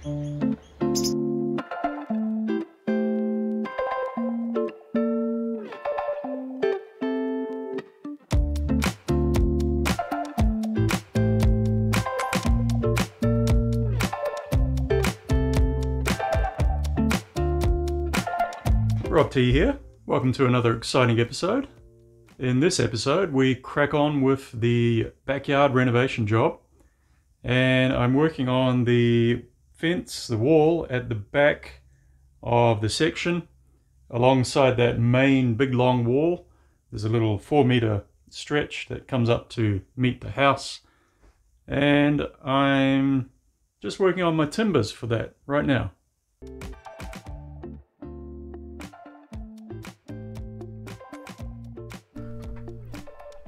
Rob T here. Welcome to another exciting episode. In this episode we crack on with the backyard renovation job, and I'm working on the fence, the wall at the back of the section. Alongside that main big long wall there's a little 4-meter stretch that comes up to meet the house, and I'm just working on my timbers for that right now.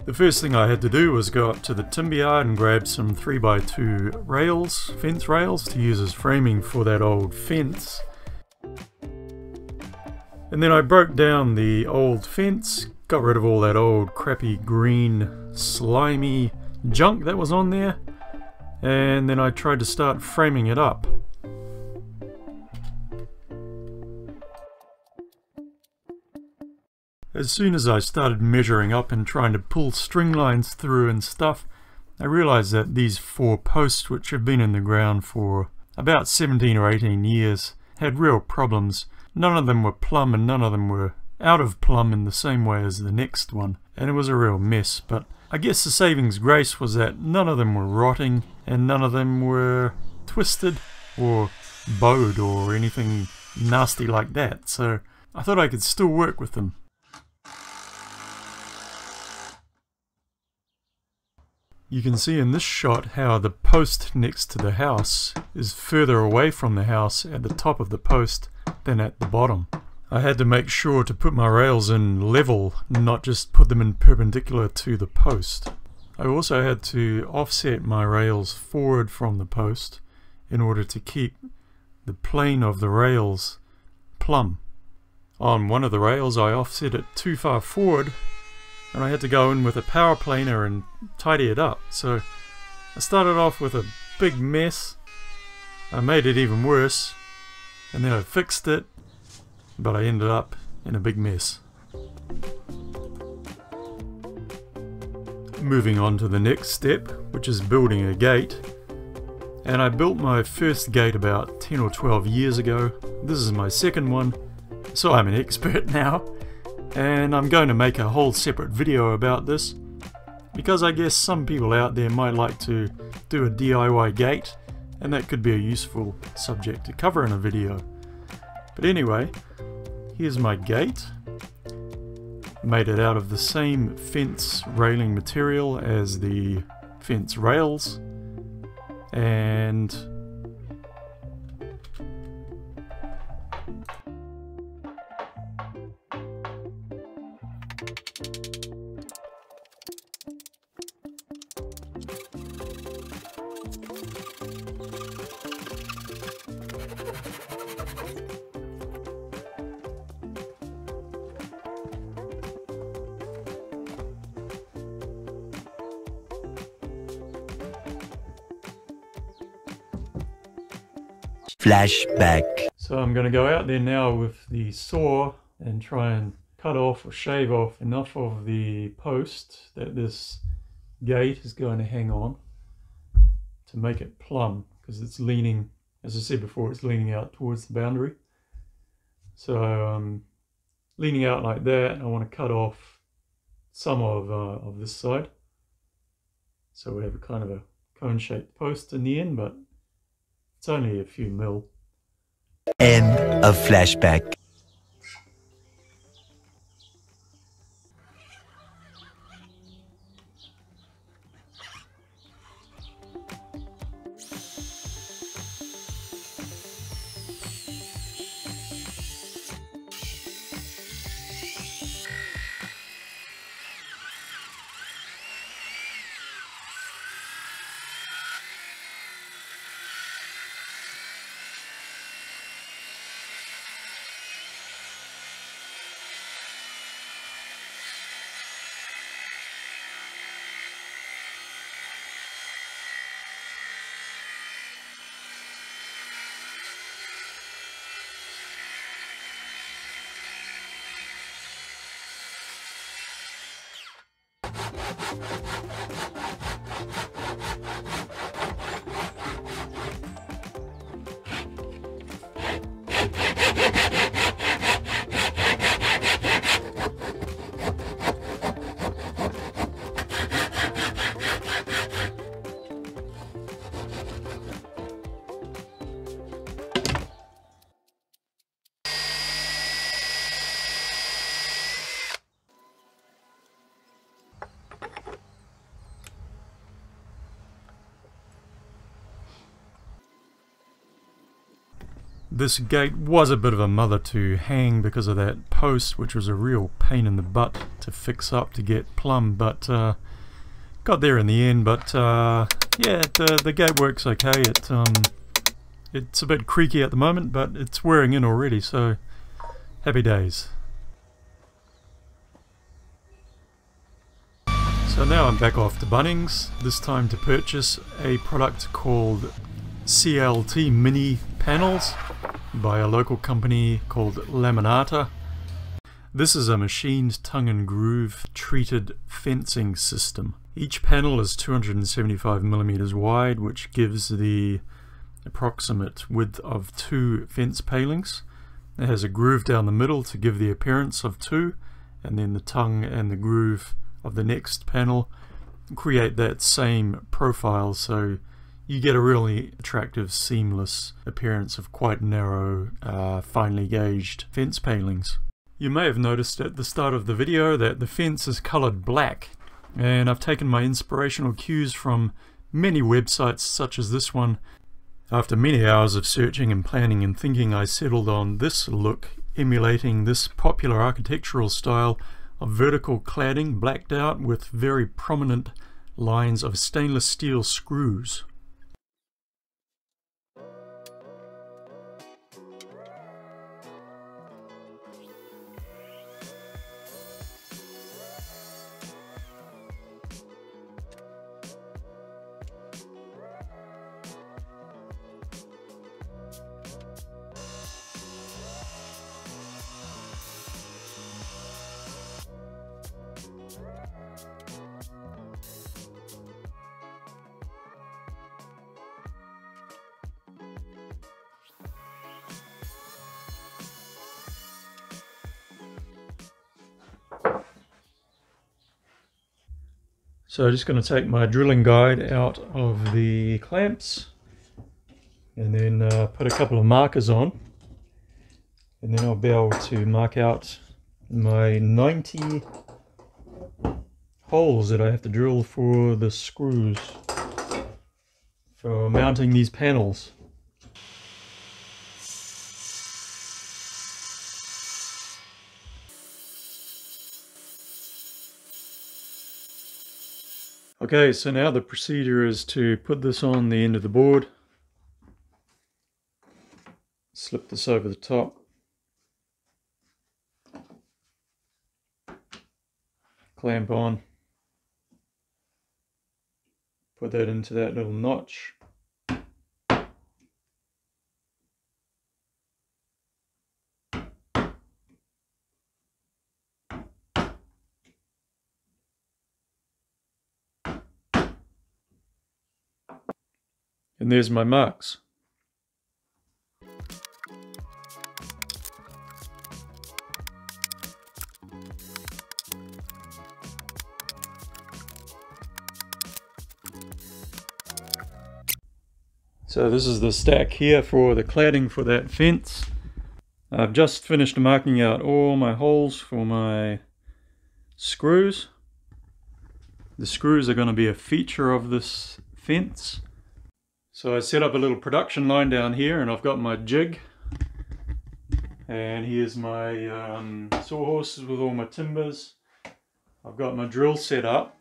The first thing I had to do was go up to the timber yard and grab some 3x2 rails, fence rails, to use as framing for that old fence. And then I broke down the old fence, got rid of all that old crappy green slimy junk that was on there, and then I tried to start framing it up. As soon as I started measuring up and trying to pull string lines through and stuff, I realized that these 4 posts, which have been in the ground for about 17 or 18 years, had real problems. None of them were plumb and none of them were out of plumb in the same way as the next one, and it was a real mess. But I guess the saving's grace was that none of them were rotting and none of them were twisted or bowed or anything nasty like that, so I thought I could still work with them. You can see in this shot how the post next to the house is further away from the house at the top of the post than at the bottom. I had to make sure to put my rails in level, not just put them in perpendicular to the post. I also had to offset my rails forward from the post in order to keep the plane of the rails plumb. On one of the rails I offset it too far forward, and I had to go in with a power planer and tidy it up. So I started off with a big mess. I made it even worse, and then I fixed it, but I ended up in a big mess. Moving on to the next step, which is building a gate. And I built my first gate about 10 or 12 years ago. This is my second one, so I'm an expert now. And I'm going to make a whole separate video about this, because I guess some people out there might like to do a DIY gate, and that could be a useful subject to cover in a video. But anyway, here's my gate. Made it out of the same fence railing material as the fence rails, and flashback. So I'm going to go out there now with the saw and try and cut off or shave off enough of the post that this gate is going to hang on to make it plumb, because it's leaning, as I said before, it's leaning out towards the boundary. So I'm leaning out like that, and I want to cut off some of this side, so we have a kind of a cone-shaped post in the end, but it's only a few mil. End of flashback. This gate was a bit of a mother to hang because of that post, which was a real pain in the butt to fix up to get plumb, but got there in the end. But yeah, the gate works okay. It's a bit creaky at the moment, but it's wearing in already, so happy days. So now I'm back off to Bunnings, this time to purchase a product called CLT Mini Panels by a local company called Laminata. This is a machined tongue and groove treated fencing system. Each panel is 275mm wide, which gives the approximate width of 2 fence palings. It has a groove down the middle to give the appearance of 2, and then the tongue and the groove of the next panel create that same profile, so you get a really attractive, seamless appearance of quite narrow, finely gauged fence palings. You may have noticed at the start of the video that the fence is coloured black, and I've taken my inspirational cues from many websites such as this one. After many hours of searching and planning and thinking, I settled on this look, emulating this popular architectural style of vertical cladding blacked out with very prominent lines of stainless steel screws. So I'm just going to take my drilling guide out of the clamps and then put a couple of markers on, and then I'll be able to mark out my 90 holes that I have to drill for the screws for mounting these panels. Okay, so now the procedure is to put this on the end of the board, slip this over the top, clamp on, put that into that little notch, and there's my marks. So this is the stack here for the cladding for that fence. I've just finished marking out all my holes for my screws. The screws are going to be a feature of this fence. So I set up a little production line down here, and I've got my jig, and here's my sawhorses with all my timbers. I've got my drill set up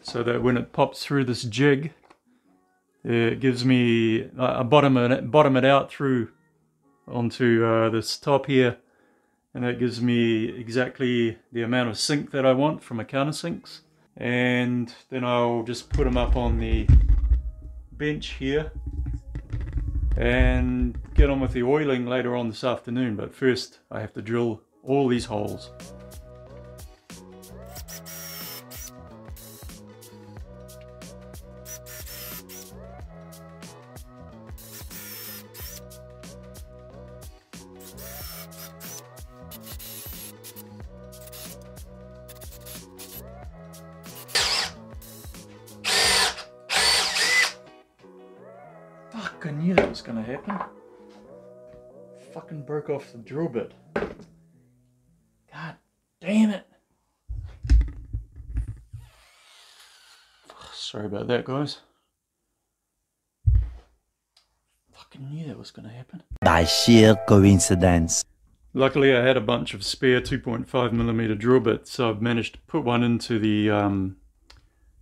so that when it pops through this jig, it gives me a bottom it out through onto this top here, and that gives me exactly the amount of sink that I want from my countersinks. And then I'll just put them up on the bench here and get on with the oiling later on this afternoon, but first I have to drill all these holes. Fuck, I knew that was gonna happen. Fucking broke off the drill bit. God damn it. Sorry about that, guys. Fucking knew that was gonna happen. By sheer coincidence. Luckily I had a bunch of spare 2.5mm drill bits, so I've managed to put one into the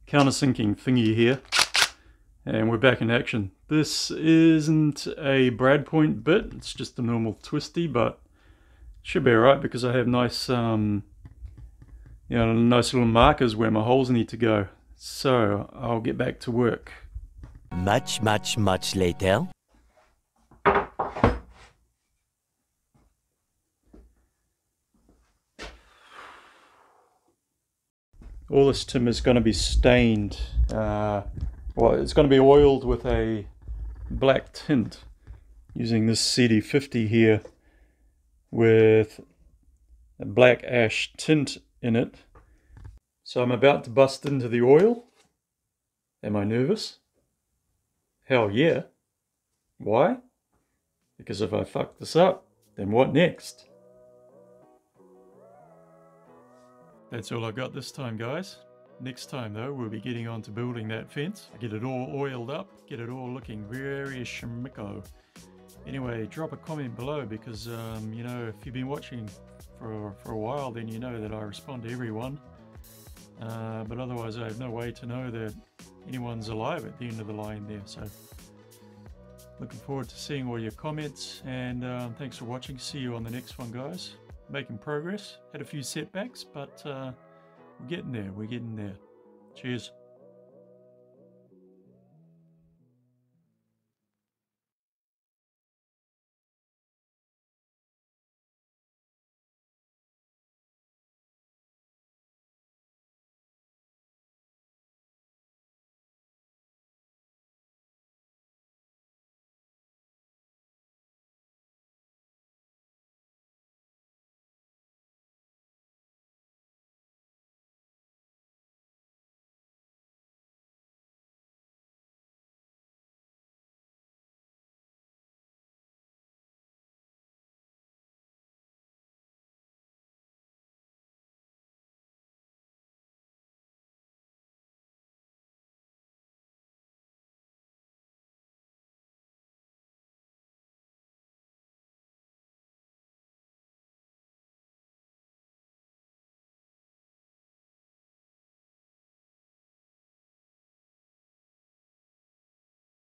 countersinking thingy here. And we're back in action. This isn't a brad point bit, it's just a normal twisty, but it should be alright because I have nice, nice little markers where my holes need to go. So I'll get back to work. Much later. All this tin is going to be stained. Well, it's going to be oiled with a black tint using this CD50 here with a black ash tint in it. So I'm about to bust into the oil. Am I nervous? Hell yeah. Why? Because if I fuck this up, then what next? That's all I got this time, guys. Next time though, we'll be getting on to building that fence. Get it all oiled up, get it all looking very schmicko. Anyway, drop a comment below because, you know, if you've been watching for a while, then you know that I respond to everyone. But otherwise I have no way to know that anyone's alive at the end of the line there. So, looking forward to seeing all your comments, and thanks for watching. See you on the next one, guys. Making progress. Had a few setbacks, but we're getting there. Cheers.